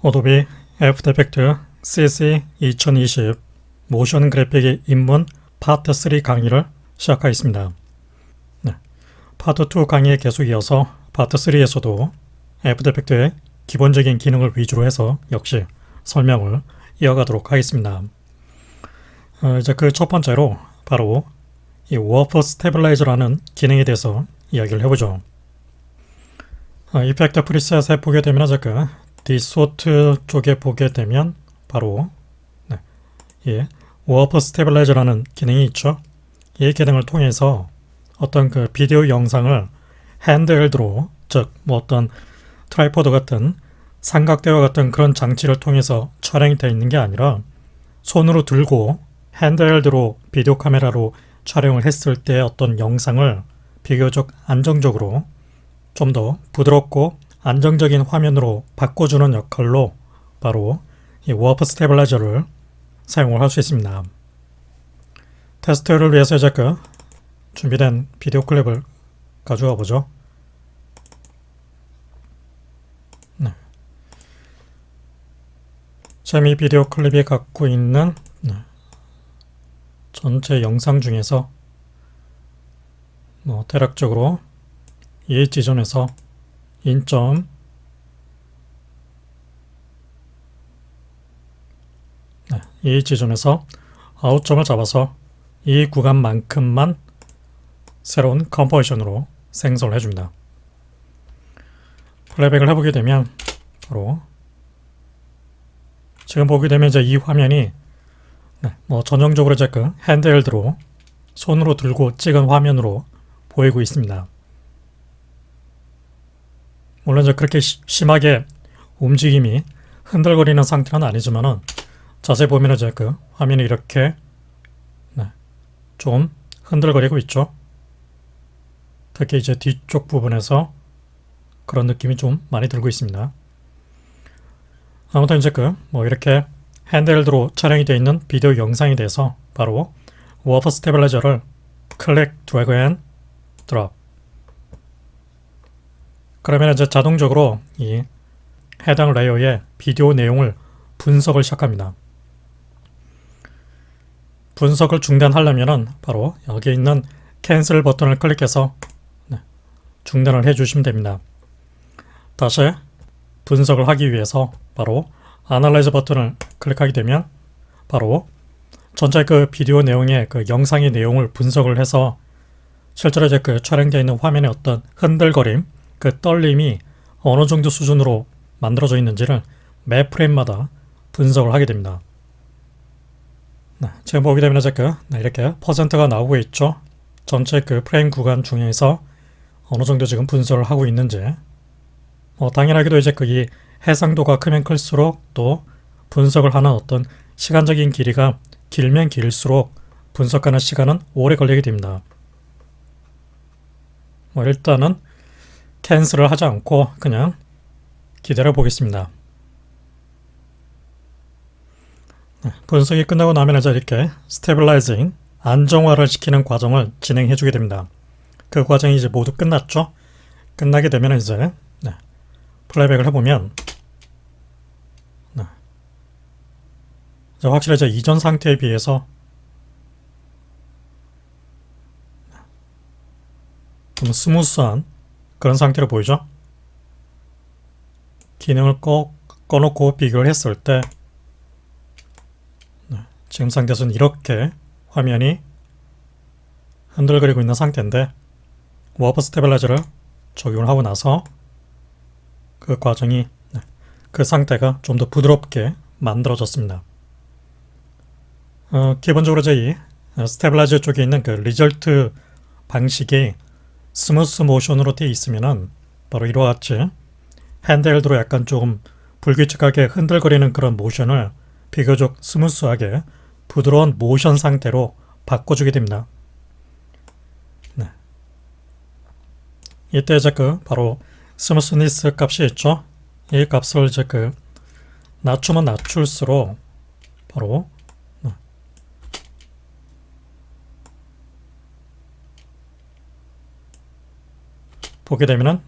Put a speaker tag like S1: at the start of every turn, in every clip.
S1: 어도비 애프터 이펙트 CC 2020 모션 그래픽의 입문 파트 3 강의를 시작하겠습니다. 네, 파트 2 강의에 계속 이어서 파트 3에서도 애프터 이펙트의 기본적인 기능을 위주로 해서 역시 설명을 이어가도록 하겠습니다. 이제 그 첫 번째로 바로 이 워프 스테빌라이저라는 기능에 대해서 이야기를 해보죠. 이펙트 프리셋에 보게 되면 그 디소트 쪽에 보게 되면 바로 워프 스테빌라이저라는 기능이 있죠. 이 기능을 통해서 어떤 그 비디오 영상을 핸드헬드로, 즉 뭐 어떤 트라이포드 같은 삼각대와 같은 그런 장치를 통해서 촬영이 되어 있는 게 아니라 손으로 들고 핸드헬드로 비디오 카메라로 촬영을 했을 때 어떤 영상을 비교적 안정적으로 좀 더 부드럽고 안정적인 화면으로 바꿔주는 역할로 바로 이 워프 스테빌라이저를 사용을 할 수 있습니다. 테스트를 위해서 이제 그 준비된 비디오 클립을 가져와 보죠. 지금 이 비디오 클립이 갖고 있는 전체 영상 중에서 대략적으로 이 지점에서 인점 이 지점에서 아웃점을 잡아서 이 구간만큼만 새로운 컴포지션으로 생성을 해줍니다. 플레이백을 해보게 되면 바로 지금 보게 되면 이제 이 화면이 전형적으로 이제 그 핸드헬드로 손으로 들고 찍은 화면으로 보이고 있습니다. 물론 이제 그렇게 심하게 움직임이 흔들거리는 상태는 아니지만은 자세히 보면 이제 그 화면이 이렇게 좀 흔들거리고 있죠. 특히 이제 뒤쪽 부분에서 그런 느낌이 좀 많이 들고 있습니다. 아무튼 이제 이렇게 핸드헬드로 촬영이 되어 있는 비디오 영상에 대해서 바로 워프 스테빌라이저를 클릭, 드래그 앤 드롭. 그러면 이제 자동적으로 이 해당 레이어의 비디오 내용을 분석을 시작합니다. 분석을 중단하려면은 바로 여기 있는 캔슬 버튼을 클릭해서 중단을 해주시면 됩니다. 다시 분석을 하기 위해서 바로 아날라이즈 버튼을 클릭하게 되면 바로 전체 그 비디오 내용의 그 영상의 내용을 분석을 해서 실제로 이제 그 촬영되어 있는 화면의 어떤 흔들거림, 그 떨림이 어느 정도 수준으로 만들어져 있는지를 매 프레임마다 분석을 하게 됩니다. 지금 보게 되면 이제 이렇게 퍼센트가 나오고 있죠. 전체 그 프레임 구간 중에서 어느 정도 지금 분석을 하고 있는지. 당연하게도 이제 이 해상도가 크면 클수록 또 분석을 하는 어떤 시간적인 길이가 길면 길수록 분석하는 시간은 오래 걸리게 됩니다. 일단은 캔슬을 하지 않고 그냥 기다려 보겠습니다. 분석이 끝나고 나면 이제 이렇게 스테빌라이징, 안정화를 시키는 과정을 진행해 주게 됩니다. 그 과정이 이제 모두 끝났죠. 끝나게 되면 이제 플레이백을 해보면 확실히 이제 이전 상태에 비해서 좀 스무스한 그런 상태로 보이죠. 기능을 꼭 꺼놓고 비교를 했을 때 지금 상태에서는 이렇게 화면이 흔들거리고 있는 상태인데 워프 스테빌라이저를 적용을 하고 나서 그 과정이 그 상태가 좀 더 부드럽게 만들어졌습니다. 기본적으로 이 스테빌라이저 쪽에 있는 그 리절트 방식이 스무스 모션으로 되어 있으면은 바로 이와 같이 핸드헬드로 약간 조금 불규칙하게 흔들거리는 그런 모션을 비교적 스무스하게 부드러운 모션 상태로 바꿔주게 됩니다. 이때 이제 바로 스무스니스 값이 있죠. 이 값을 이제 낮추면 낮출수록 바로 보게 되면은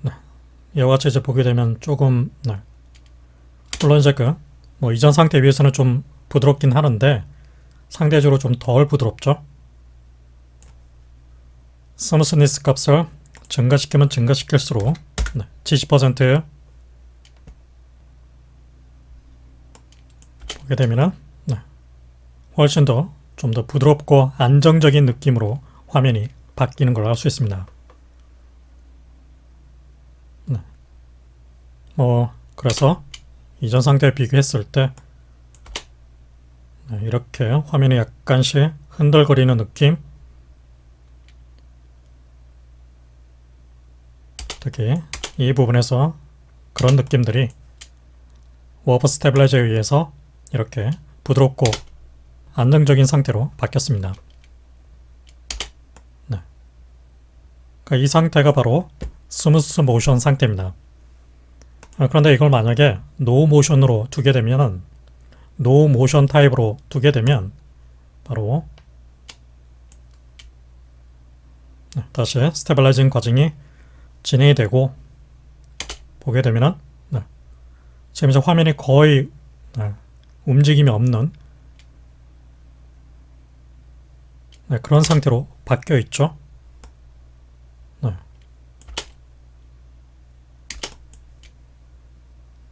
S1: 이와 같이 이제 보게 되면 조금 물론 이제 뭐 이전 상태에 비해서는 좀 부드럽긴 하는데 상대적으로 좀 덜 부드럽죠. 스무스니스 값을 증가시키면 증가시킬수록 70% 보게 되면은 훨씬 더 좀 더 부드럽고 안정적인 느낌으로 화면이 바뀌는 걸 알 수 있습니다. 뭐 그래서 이전 상태에 비교했을 때 이렇게 화면이 약간씩 흔들거리는 느낌, 특히 이 부분에서 그런 느낌들이 워프 스테빌라이저에 의해서 이렇게 부드럽고 안정적인 상태로 바뀌었습니다. 그러니까 이 상태가 바로 스무스 모션 상태입니다. 그런데 이걸 만약에 노 모션으로 두게 되면, 노 모션 타입으로 두게 되면 바로 다시 스테빌라이징 과정이 진행이 되고 보게 되면은 지금 이제 화면이 거의 움직임이 없는 그런 상태로 바뀌어 있죠.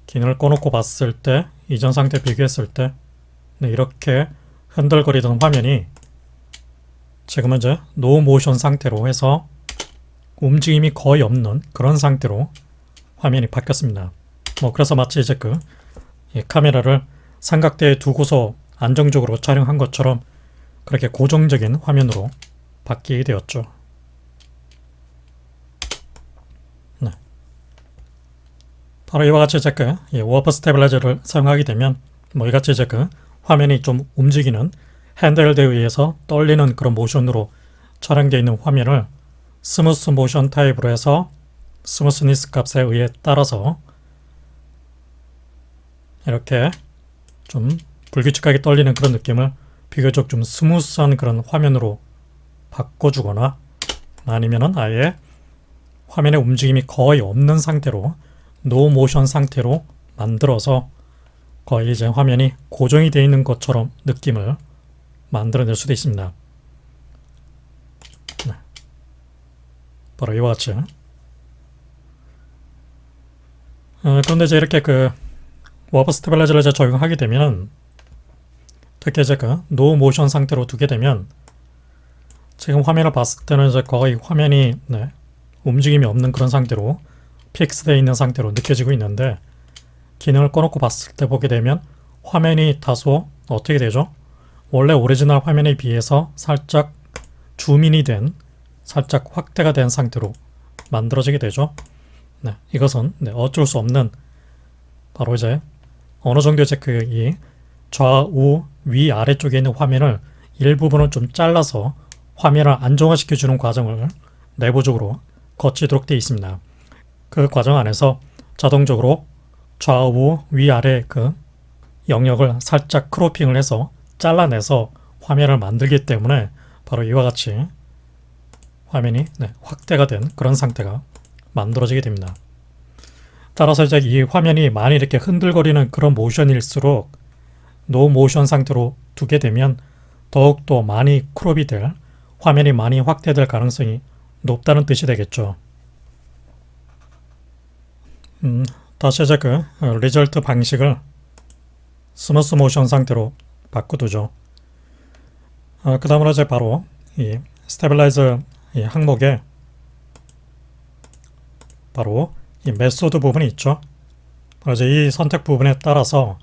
S1: 기능을 꺼놓고 봤을 때, 이전 상태 비교했을 때 이렇게 흔들거리던 화면이 지금은 이제 노 모션 상태로 해서 움직임이 거의 없는 그런 상태로 화면이 바뀌었습니다. 뭐 그래서 마치 이제 이 카메라를 삼각대에 두고서 안정적으로 촬영한 것처럼 그렇게 고정적인 화면으로 바뀌게 되었죠. 바로 이와 같이 이제 워프 스테빌라이저를 사용하게 되면 뭐 이같이 이제 화면이 좀 움직이는 핸드헬드에 의해서 떨리는 그런 모션으로 촬영되어 있는 화면을 스무스 모션 타입으로 해서 스무스니스 값에 의해 따라서 이렇게 좀 불규칙하게 떨리는 그런 느낌을 비교적 좀 스무스한 그런 화면으로 바꿔주거나 아니면은 아예 화면의 움직임이 거의 없는 상태로 노 모션 상태로 만들어서 거의 이제 화면이 고정이 되어 있는 것처럼 느낌을 만들어낼 수도 있습니다. 바로 이와 같이. 그런데 이제 이렇게 워프 스테빌라이저를 이제 적용하게 되면 특히 이제 노 모션 상태로 두게 되면 지금 화면을 봤을 때는 이제 거의 화면이 움직임이 없는 그런 상태로 픽스되어 있는 상태로 느껴지고 있는데 기능을 꺼놓고 봤을 때 보게 되면 화면이 다소 어떻게 되죠? 원래 오리지널 화면에 비해서 살짝 줌인이 된, 살짝 확대가 된 상태로 만들어지게 되죠. 이것은 어쩔 수 없는 바로 이제 어느 정도 이제 이 좌우 위 아래쪽에 있는 화면을 일부분을 좀 잘라서 화면을 안정화시켜주는 과정을 내부적으로 거치도록 되어 있습니다. 그 과정 안에서 자동적으로 좌우 위아래 영역을 살짝 크로핑을 해서 잘라내서 화면을 만들기 때문에 바로 이와 같이 화면이 확대가 된 그런 상태가 만들어지게 됩니다. 따라서 이제 이 화면이 많이 이렇게 흔들거리는 그런 모션일수록 노 모션 상태로 두게 되면 더욱더 많이 크롭이 될, 화면이 많이 확대될 가능성이 높다는 뜻이 되겠죠. 다시 이제 리절트 방식을 스무스 모션 상태로 바꿔두죠. 그 다음으로 이제 바로 이 스테빌라이저 이 항목에 바로 이 메소드 부분이 있죠. 바로 이제 이 선택 부분에 따라서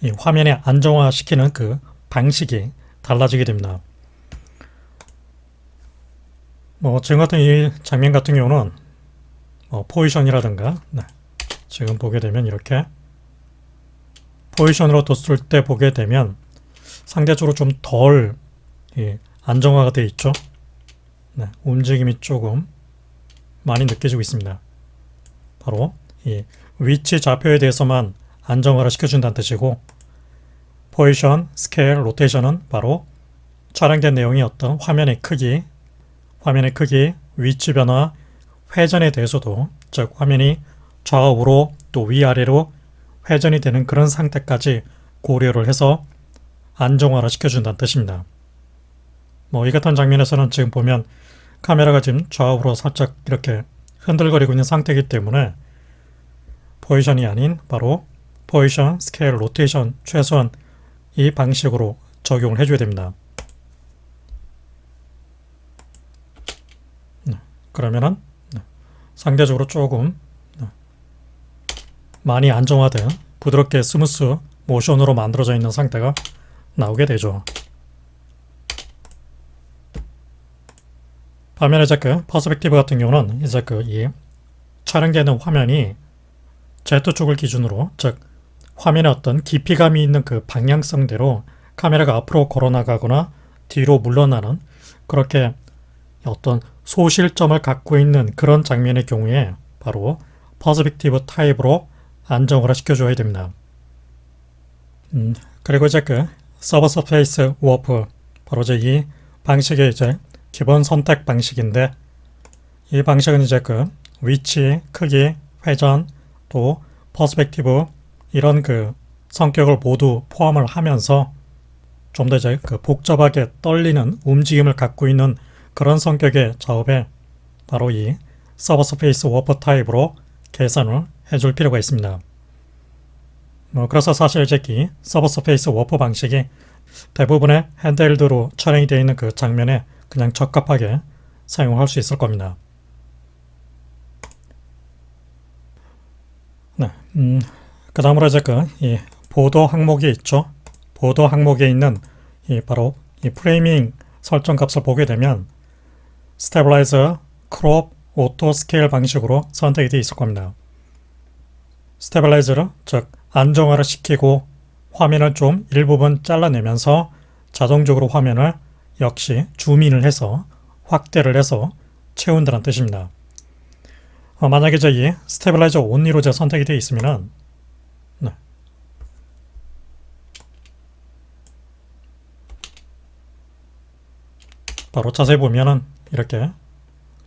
S1: 이 화면에 안정화시키는 그 방식이 달라지게 됩니다. 뭐 지금 같은 이 장면 같은 경우는 포지션이라든가 지금 보게 되면 이렇게 포지션으로 뒀을 때 보게 되면 상대적으로 좀 덜 안정화가 되어 있죠. 움직임이 조금 많이 느껴지고 있습니다. 바로 이 위치 좌표에 대해서만 안정화를 시켜준다는 뜻이고 포지션, 스케일, 로테이션은 바로 촬영된 내용이 어떤 화면의 크기, 위치 변화, 회전에 대해서도 즉 화면이 좌우로 또 위아래로 회전이 되는 그런 상태까지 고려를 해서 안정화를 시켜준다는 뜻입니다. 이 같은 장면에서는 지금 보면 카메라가 지금 좌우로 살짝 이렇게 흔들거리고 있는 상태이기 때문에 포지션이 아닌 바로 포지션, 스케일, 로테이션 최소한 이 방식으로 적용을 해줘야 됩니다. 그러면은 상대적으로 조금 많이 안정화된 부드럽게 스무스 모션으로 만들어져 있는 상태가 나오게 되죠. 반면에 이제 그 퍼스펙티브 같은 경우는 이제 이 촬영되는 화면이 Z 쪽을 기준으로, 즉 화면에 어떤 깊이감이 있는 그 방향성대로 카메라가 앞으로 걸어나가거나 뒤로 물러나는 그렇게 어떤 소실점을 갖고 있는 그런 장면의 경우에 바로 퍼스펙티브 타입으로 안정화를 시켜줘야 됩니다. 그리고 이제 그 서버 서페이스 워프, 바로 이제 이 방식의 이제 기본 선택 방식인데, 이 방식은 이제 그 위치, 크기, 회전, 또 퍼스펙티브 이런 그 성격을 모두 포함을 하면서 좀 더 이제 그 복잡하게 떨리는 움직임을 갖고 있는 그런 성격의 작업에 바로 이 서버 서페이스 워프 타입으로 계산을 해줄 필요가 있습니다. 그래서 사실 이제 이 서버 서페이스 워프 방식이 대부분의 핸드헬드로 촬영이 되어 있는 그 장면에 그냥 적합하게 사용할 수 있을 겁니다. 네, 그 다음으로 이제 이 보도 항목이 있죠. 보도 항목에 있는 바로 이 프레이밍 설정 값을 보게 되면 스테빌라이저, 크롭, 오토 스케일 방식으로 선택이 되어 있을 겁니다. 스테빌라이저를, 즉 안정화를 시키고 화면을 좀 일부분 잘라내면서 자동적으로 화면을 역시 줌인을 해서 확대를 해서 채운다는 뜻입니다. 만약에 이 스테빌라이저 온리로 선택이 되어 있으면은 바로 자세히 보면은 이렇게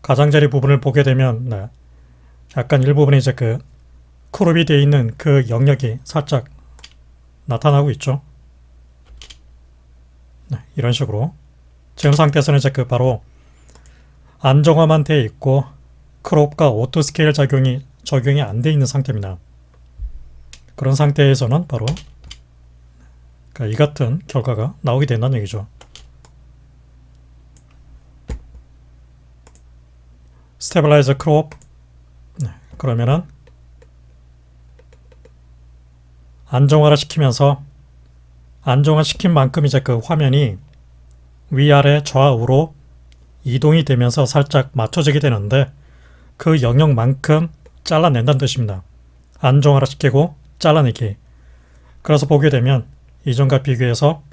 S1: 가장자리 부분을 보게 되면 약간 일부분에 이제 그 크롭이 되어 있는 그 영역이 살짝 나타나고 있죠. 이런 식으로 지금 상태에서는 이제 바로 안정화만 되어 있고 크롭과 오토 스케일 적용이 안 되어 있는 상태입니다. 그런 상태에서는 바로 이 같은 결과가 나오게 된다는 얘기죠. 스테빌라이저 크롭, 그러면은 안정화를 시키면서 안정화 시킨 만큼 이제 그 화면이 위아래 좌우로 이동이 되면서 살짝 맞춰지게 되는데 그 영역만큼 잘라낸다는 뜻입니다. 안정화를 시키고 잘라내기. 그래서 보게 되면 이전과 비교해서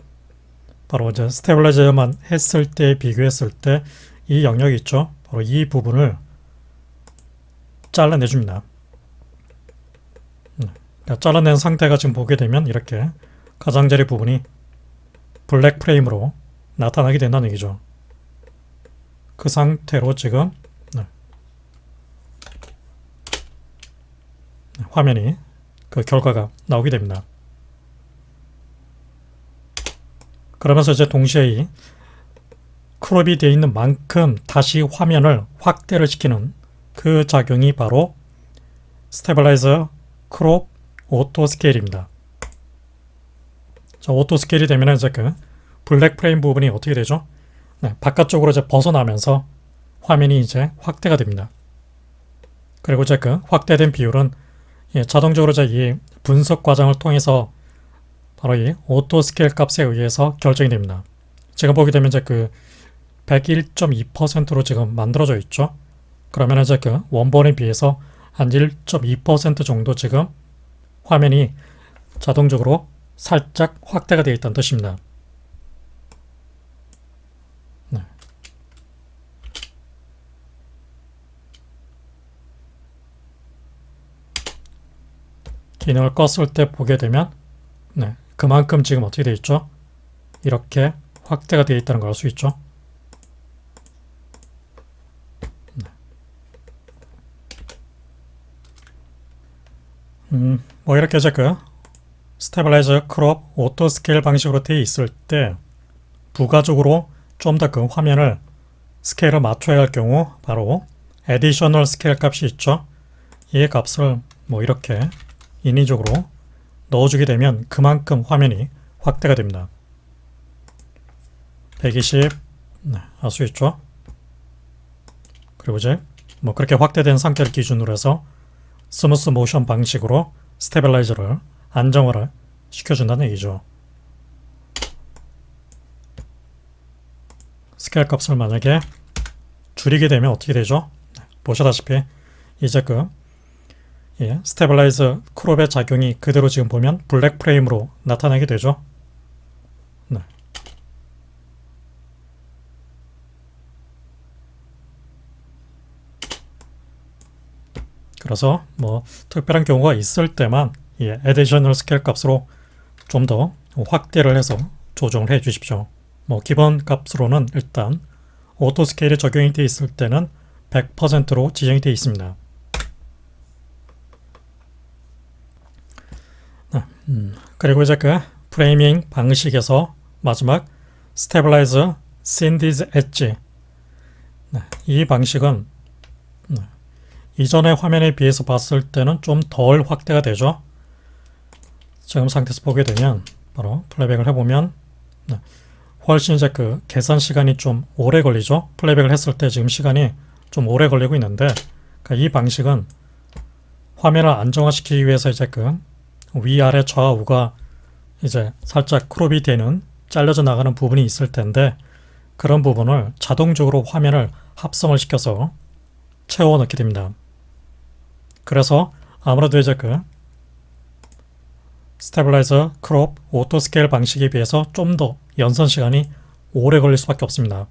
S1: 바로 이제 스테빌라이저만 했을 때 비교했을 때 이 영역이 있죠. 바로 이 부분을 잘라내줍니다. 잘라낸 상태가 지금 보게 되면 이렇게 가장자리 부분이 블랙 프레임으로 나타나게 된다는 얘기죠. 그 상태로 지금 화면이 그 결과가 나오게 됩니다. 그러면서 이제 동시에 이 크롭이 되어 있는 만큼 다시 화면을 확대를 시키는 그 작용이 바로 스테빌라이저 크롭 오토 스케일입니다. 자, 오토 스케일이 되면 이제 그 블랙 프레임 부분이 어떻게 되죠? 바깥쪽으로 이제 벗어나면서 화면이 이제 확대가 됩니다. 그리고 이제 그 확대된 비율은 자동적으로 이제 이 분석 과정을 통해서 바로 이 오토 스케일 값에 의해서 결정이 됩니다. 지금 보게 되면 이제 그 101.2%로 지금 만들어져 있죠. 그러면 이제 그 원본에 비해서 한 1.2% 정도 지금 화면이 자동적으로 살짝 확대가 되어 있다는 뜻입니다. 기능을 껐을 때 보게 되면 그만큼 지금 어떻게 되어 있죠? 이렇게 확대가 되어 있다는 걸 알 수 있죠. 뭐 이렇게 이제 그 스테빌라이저 크롭 오토 스케일 방식으로 되어 있을 때 부가적으로 좀 더 그 화면을 스케일을 맞춰야 할 경우 바로 애디셔널 스케일 값이 있죠. 이 값을 뭐 이렇게 인위적으로 넣어주게 되면 그만큼 화면이 확대가 됩니다. 120 알 수 있죠. 그리고 이제 뭐 그렇게 확대된 상태를 기준으로 해서 스무스 모션 방식으로 스테빌라이저를 안정화를 시켜준다는 얘기죠. 스케일 값을 만약에 줄이게 되면 어떻게 되죠? 보시다시피 이제 그 스테빌라이저 크롭의 작용이 그대로 지금 보면 블랙 프레임으로 나타나게 되죠. 네. 그래서 뭐 특별한 경우가 있을 때만 이 애디셔널 스케일 값으로 좀 더 확대를 해서 조정을 해 주십시오. 뭐 기본 값으로는 일단 오토 스케일이 적용이 되어 있을 때는 100%로 지정이 되어 있습니다. 그리고 이제 그 프레이밍 방식에서 마지막 스테빌라이저 샌디즈 엣지, 이 방식은 이전의 화면에 비해서 봤을 때는 좀 덜 확대가 되죠. 지금 상태에서 보게 되면 바로 플레이백을 해보면 훨씬 이제 그 계산 시간이 좀 오래 걸리죠. 플레이백을 했을 때 지금 시간이 좀 오래 걸리고 있는데, 그러니까 이 방식은 화면을 안정화시키기 위해서 이제 그 위아래 좌우가 이제 살짝 크롭이 되는 잘려져 나가는 부분이 있을 텐데, 그런 부분을 자동적으로 화면을 합성을 시켜서 채워 넣게 됩니다. 그래서 아무래도 이제 그 스테빌라이저 크롭 오토 스케일 방식에 비해서 좀 더 연선 시간이 오래 걸릴 수밖에 없습니다.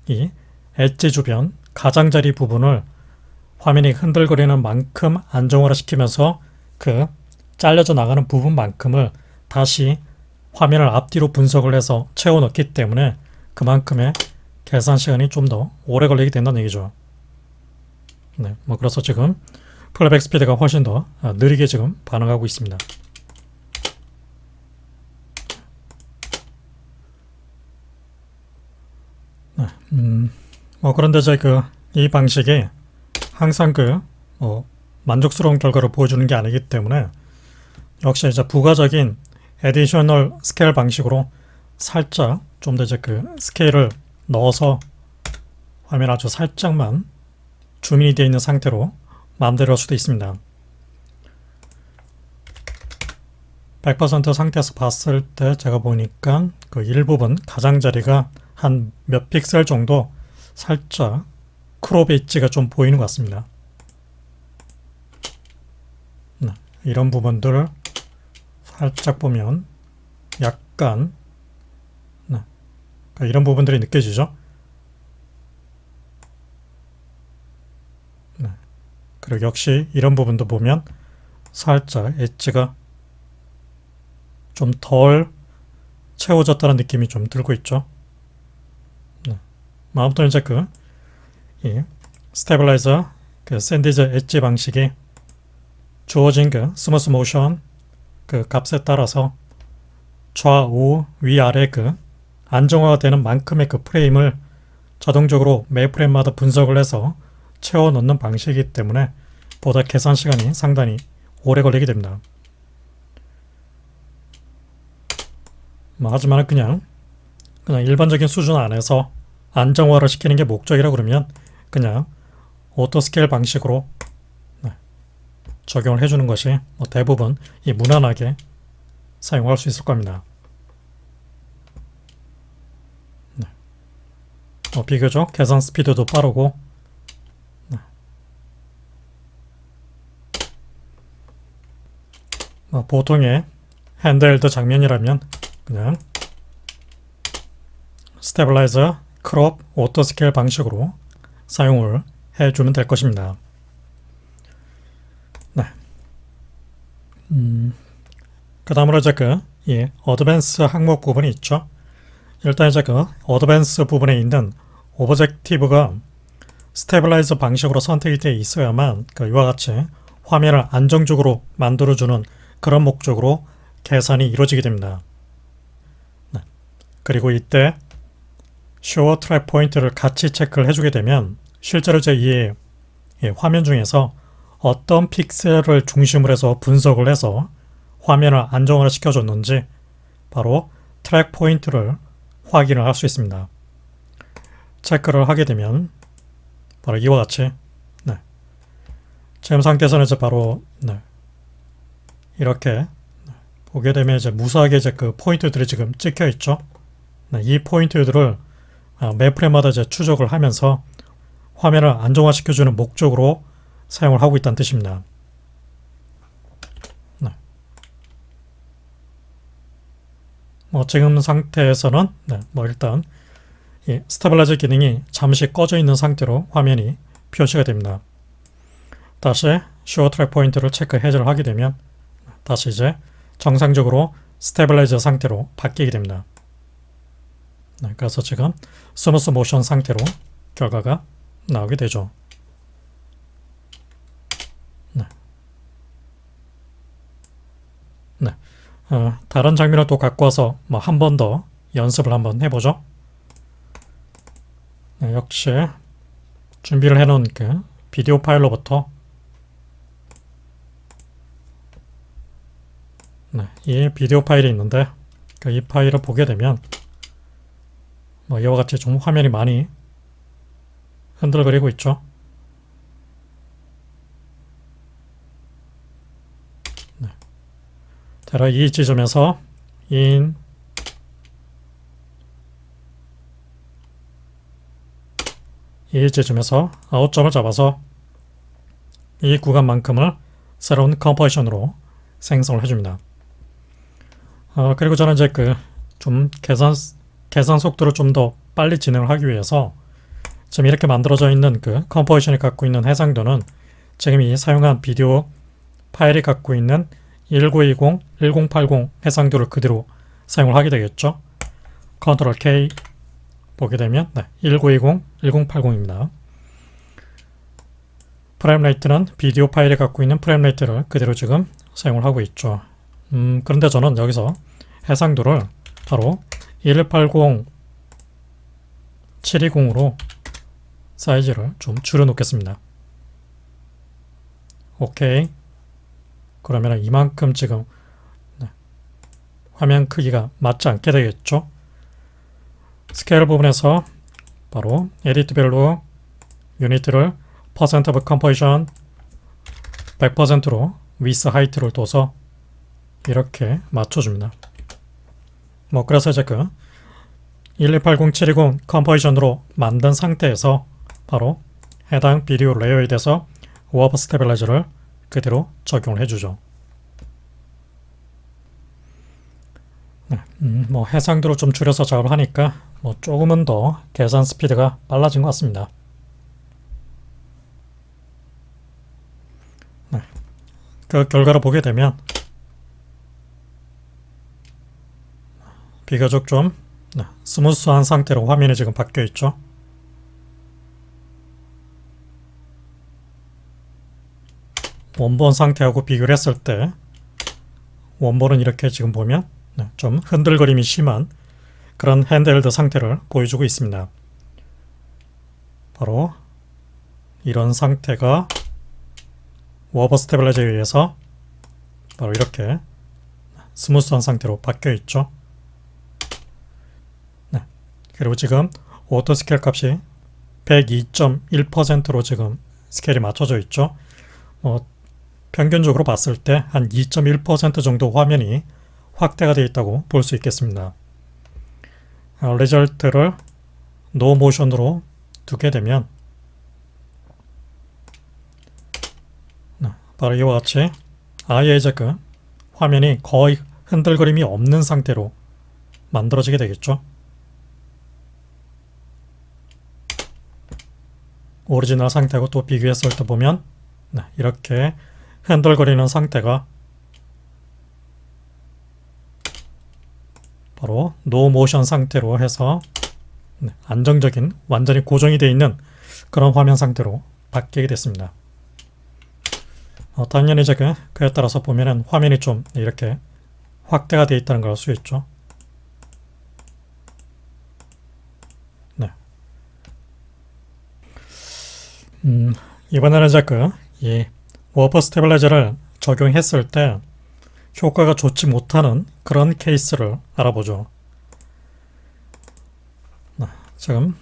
S1: 이 엣지 주변 가장자리 부분을 화면이 흔들거리는 만큼 안정화를 시키면서 그 잘려져 나가는 부분만큼을 다시 화면을 앞뒤로 분석을 해서 채워 넣기 때문에 그만큼의 계산 시간이 좀 더 오래 걸리게 된다는 얘기죠. 네, 뭐 그래서 지금 플레이백 스피드가 훨씬 더 느리게 지금 반응하고 있습니다. 네, 뭐 그런데 이제 이 방식이 항상 만족스러운 결과를 보여주는 게 아니기 때문에 역시 이제 부가적인 애디셔널 스케일 방식으로 살짝 좀 더 이제 스케일을 넣어서 화면 아주 살짝만 줌인이 되어 있는 상태로 마음대로 할 수도 있습니다. 100% 상태에서 봤을 때 제가 보니까 그 일부분 가장자리가 한 몇 픽셀 정도 살짝 크롭 엣지가 좀 보이는 것 같습니다. 이런 부분들을 살짝 보면 약간 이런 부분들이 느껴지죠? 그리고 역시 이런 부분도 보면 살짝 엣지가 좀 덜 채워졌다는 느낌이 좀 들고 있죠. 아무튼 이제 이 스테빌라이저 샌디즈 엣지 방식이 주어진 스무스 모션 값에 따라서 좌우 위아래 안정화가 되는 만큼의 프레임을 자동적으로 매 프레임마다 분석을 해서 채워 넣는 방식이기 때문에 보다 계산 시간이 상당히 오래 걸리게 됩니다. 하지만 그냥 일반적인 수준 안에서 안정화를 시키는 게 목적이라 그러면 그냥 오토 스케일 방식으로 적용을 해주는 것이 대부분 무난하게 사용할 수 있을 겁니다. 비교적 계산 스피드도 빠르고 보통의 핸드헬드 장면이라면 그냥 스테빌라이저 크롭 오토 스케일 방식으로 사용을 해주면 될 것입니다. 그 다음으로 이제 이 어드밴스 항목 부분이 있죠. 일단 이제 어드밴스 부분에 있는 오브젝티브가 스테빌라이저 방식으로 선택이 되어 있어야만 이와 같이 화면을 안정적으로 만들어주는 그런 목적으로 계산이 이루어지게 됩니다. 네. 그리고 이때 Show Track Point를 같이 체크를 해주게 되면 실제로 이 화면 중에서 어떤 픽셀을 중심으로 해서 분석을 해서 화면을 안정화를 시켜줬는지 바로 트랙 포인트를 확인을 할 수 있습니다. 체크를 하게 되면 바로 이와 같이 지금 상태에서는 이제 바로 이렇게 보게 되면 이제 무수하게 이제 그 포인트들이 지금 찍혀 있죠. 이 포인트들을 매 프레임마다 이제 추적을 하면서 화면을 안정화시켜주는 목적으로 사용을 하고 있다는 뜻입니다. 지금 상태에서는 일단 이 스테빌라이저 기능이 잠시 꺼져 있는 상태로 화면이 표시가 됩니다. 다시 Show Track Point를 체크 해제를 하게 되면 다시 이제 정상적으로 스테빌라이저 상태로 바뀌게 됩니다. 그래서 지금 스무스 모션 상태로 결과가 나오게 되죠. 다른 장면을 또 갖고 와서 한 번 더 연습을 한번 해보죠. 역시 준비를 해놓은 그 비디오 파일로부터 이 비디오 파일이 있는데 이 파일을 보게 되면 이와 같이 좀 화면이 많이 흔들거리고 있죠. 대략 이 지점에서 이 지점에서 아웃점을 잡아서 이 구간만큼을 새로운 컴포지션으로 생성을 해줍니다. 그리고 저는 이제 좀 계산 속도를 좀 더 빨리 진행을 하기 위해서 지금 이렇게 만들어져 있는 그 컴포지션이 갖고 있는 해상도는 지금 이 사용한 비디오 파일이 갖고 있는 1920, 1080 해상도를 그대로 사용을 하게 되겠죠. 컨트롤 K 보게 되면 1920, 1080입니다. 프레임 레이트는 비디오 파일이 갖고 있는 프레임 레이트를 그대로 지금 사용을 하고 있죠. 그런데 저는 여기서 해상도를 바로 1180, 720으로 사이즈를 좀 줄여 놓겠습니다. 오케이. 그러면 이만큼 지금 화면 크기가 맞지 않게 되겠죠. 스케일 부분에서 바로 에디트 밸류 유니트를 퍼센트 오브 컴포지션 100%로 위스 하이트를 둬서 이렇게 맞춰줍니다. 그래서 이제 1280, 720 컴포지션으로 만든 상태에서 바로 해당 비디오 레이어에 대해서 워프 스테빌라이저를 그대로 적용을 해주죠. 해상도를 좀 줄여서 작업을 하니까 조금은 더 계산 스피드가 빨라진 것 같습니다. 그 결과를 보게 되면 비교적 좀 스무스한 상태로 화면이 지금 바뀌어 있죠. 원본 상태하고 비교를 했을 때 원본은 이렇게 지금 보면 좀 흔들거림이 심한 그런 핸드헬드 상태를 보여주고 있습니다. 바로 이런 상태가 워버 스테빌라이저에 의해서 바로 이렇게 스무스한 상태로 바뀌어 있죠. 그리고 지금 오토 스케일 값이 102.1%로 지금 스케일이 맞춰져 있죠. 평균적으로 봤을 때 한 2.1% 정도 화면이 확대가 되어 있다고 볼 수 있겠습니다. 리절트를 노 모션으로 두게 되면 바로 이와 같이 아예 이제 화면이 거의 흔들거림이 없는 상태로 만들어지게 되겠죠. 오리지널 상태하고 또 비교했을 때 보면 이렇게 흔들거리는 상태가 바로 노 모션 상태로 해서 안정적인 완전히 고정이 되어 있는 그런 화면 상태로 바뀌게 됐습니다. 당연히 이제 그에 따라서 보면은 화면이 좀 이렇게 확대가 되어 있다는 걸 알 수 있죠. 네. 이번에는 이제 이 워퍼 스테빌라이저를 적용했을 때 효과가 좋지 못하는 그런 케이스를 알아보죠. 네, 지금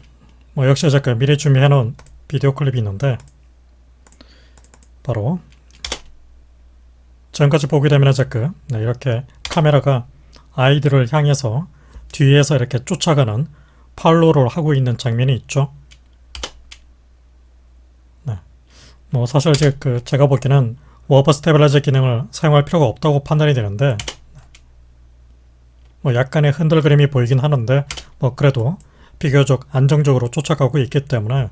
S1: 역시 이제 미리 준비해 놓은 비디오 클립이 있는데, 바로 지금까지 보게 되면 이제 이렇게 카메라가 아이들을 향해서 뒤에서 이렇게 쫓아가는 팔로우를 하고 있는 장면이 있죠. 네. 사실 이제 제가 보기에는 워퍼 스테빌라이저 기능을 사용할 필요가 없다고 판단이 되는데, 약간의 흔들그림이 보이긴 하는데 그래도 비교적 안정적으로 쫓아가고 있기 때문에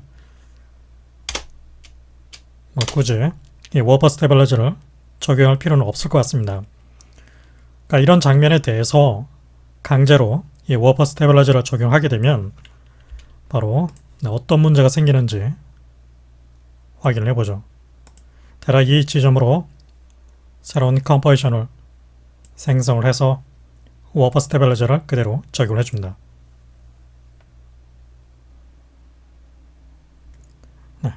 S1: 굳이 이 워퍼 스테빌라이저를 적용할 필요는 없을 것 같습니다. 그러니까 이런 장면에 대해서 강제로 이 워퍼 스테빌라이저를 적용하게 되면 바로 어떤 문제가 생기는지 확인을 해보죠. 대략 이 지점으로 새로운 컴포지션을 생성을 해서 워퍼 스테빌라이저를 그대로 적용을 해줍니다. 네.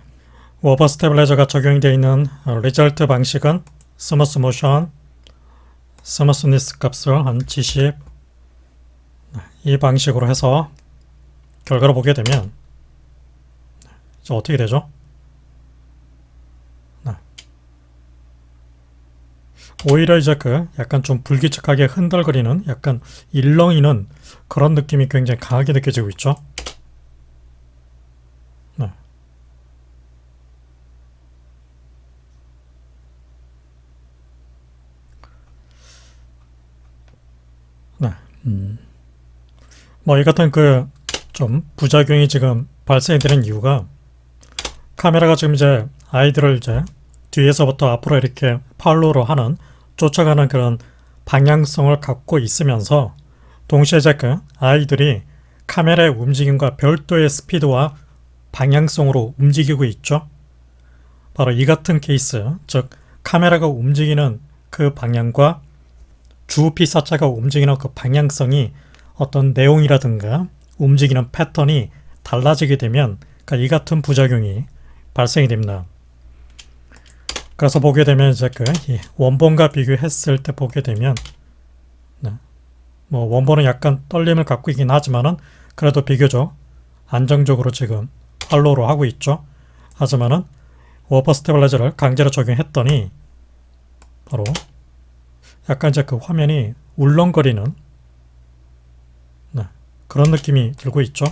S1: 워퍼 스테빌라이저가 적용되어 있는 리절트 방식은 스무스 모션, 스무스니스 값을 한 70, 이 방식으로 해서 결과를 보게 되면 어떻게 되죠? 오히려 이제 약간 좀 불규칙하게 흔들거리는, 약간 일렁이는 그런 느낌이 굉장히 강하게 느껴지고 있죠. 네. 네. 이 같은 좀 부작용이 지금 발생이 되는 이유가, 카메라가 지금 이제 아이들을 이제 뒤에서부터 앞으로 이렇게 팔로우로 하는, 쫓아가는 그런 방향성을 갖고 있으면서 동시에 이제 아이들이 카메라의 움직임과 별도의 스피드와 방향성으로 움직이고 있죠. 바로 이 같은 케이스, 즉 카메라가 움직이는 그 방향과 주 피사체가 움직이는 그 방향성이 어떤 내용이라든가 움직이는 패턴이 달라지게 되면 이 같은 부작용이 발생이 됩니다. 그래서 보게 되면 이제 이 원본과 비교했을 때 보게 되면, 네, 원본은 약간 떨림을 갖고 있긴 하지만은 그래도 비교적 안정적으로 지금 팔로우로 하고 있죠. 하지만은 워퍼 스테빌라이저를 강제로 적용했더니 바로 약간 이제 화면이 울렁거리는, 네, 그런 느낌이 들고 있죠.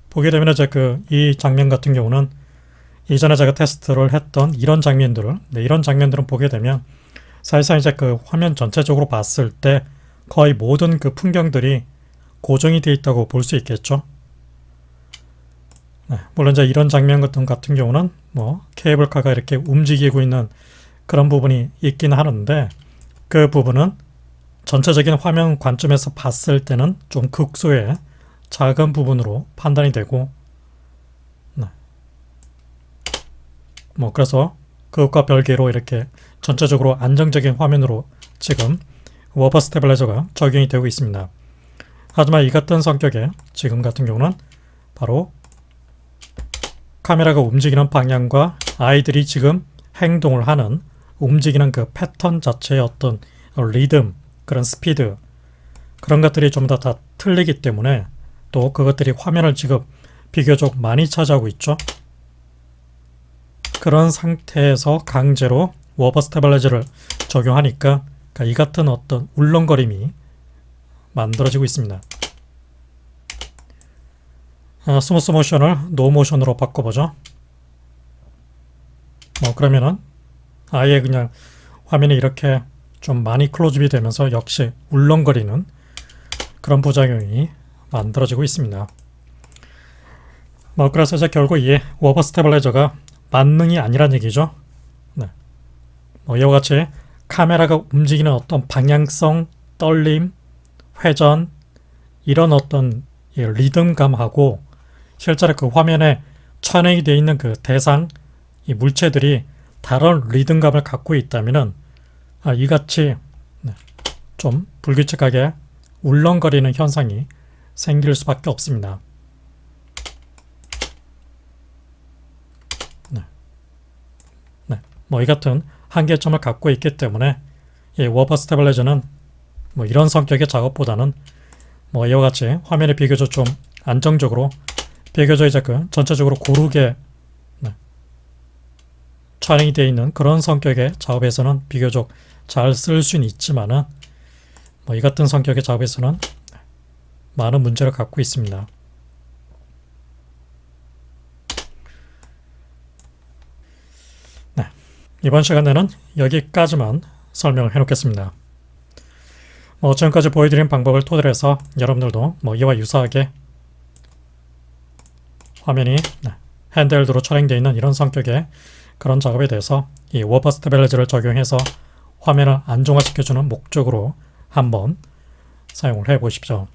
S1: 보게 되면 이제 이 장면 같은 경우는 이전에 제가 테스트를 했던 이런 장면들을, 이런 장면들은 보게 되면 사실상 이제 화면 전체적으로 봤을 때 거의 모든 풍경들이 고정이 되어 있다고 볼 수 있겠죠. 네, 물론 이제 이런 장면 같은 경우는 케이블카가 이렇게 움직이고 있는 그런 부분이 있긴 하는데, 그 부분은 전체적인 화면 관점에서 봤을 때는 좀 극소의 작은 부분으로 판단이 되고, 네. 그래서 그것과 별개로 이렇게 전체적으로 안정적인 화면으로 지금 워퍼 스테빌라이저가 적용이 되고 있습니다. 하지만 이 같은 성격의 지금 같은 경우는 바로 카메라가 움직이는 방향과 아이들이 지금 행동을 하는, 움직이는 그 패턴 자체의 어떤 리듬, 그런 스피드, 그런 것들이 좀 다 틀리기 때문에 또 그것들이 화면을 지금 비교적 많이 차지하고 있죠. 그런 상태에서 강제로 워퍼 스테빌라이저를 적용하니까 이 같은 어떤 울렁거림이 만들어지고 있습니다. 스무스 모션을 노 모션으로 바꿔보죠. 그러면은 아예 그냥 화면이 이렇게 좀 많이 클로즈업이 되면서 역시 울렁거리는 그런 부작용이 만들어지고 있습니다. 그래서 이제 결국 이 워퍼 스테빌라이저가 만능이 아니란 얘기죠. 네. 이와 같이 카메라가 움직이는 어떤 방향성, 떨림, 회전, 이런 어떤 리듬감하고 실제로 화면의 촬영이 되어 있는 그 대상 이 물체들이 다른 리듬감을 갖고 있다면은 이같이 좀 불규칙하게 울렁거리는 현상이 생길 수밖에 없습니다. 이 같은 한계점을 갖고 있기 때문에 이 워버 스테빌라이저는 이런 성격의 작업보다는 이와 같이 화면이 비교적 좀 안정적으로 비교적 이제 그 전체적으로 고르게 촬영이 되어 있는 그런 성격의 작업에서는 비교적 잘 쓸 수는 있지만은 이 같은 성격의 작업에서는 많은 문제를 갖고 있습니다. 이번 시간에는 여기까지만 설명을 해놓겠습니다. 지금까지 보여드린 방법을 토대로 해서 여러분들도 이와 유사하게 화면이 핸드헬드로 촬영되어 있는 이런 성격의 그런 작업에 대해서 이 워버 스테빌라이저를 적용해서 화면을 안정화시켜주는 목적으로 한번 사용을 해 보십시오.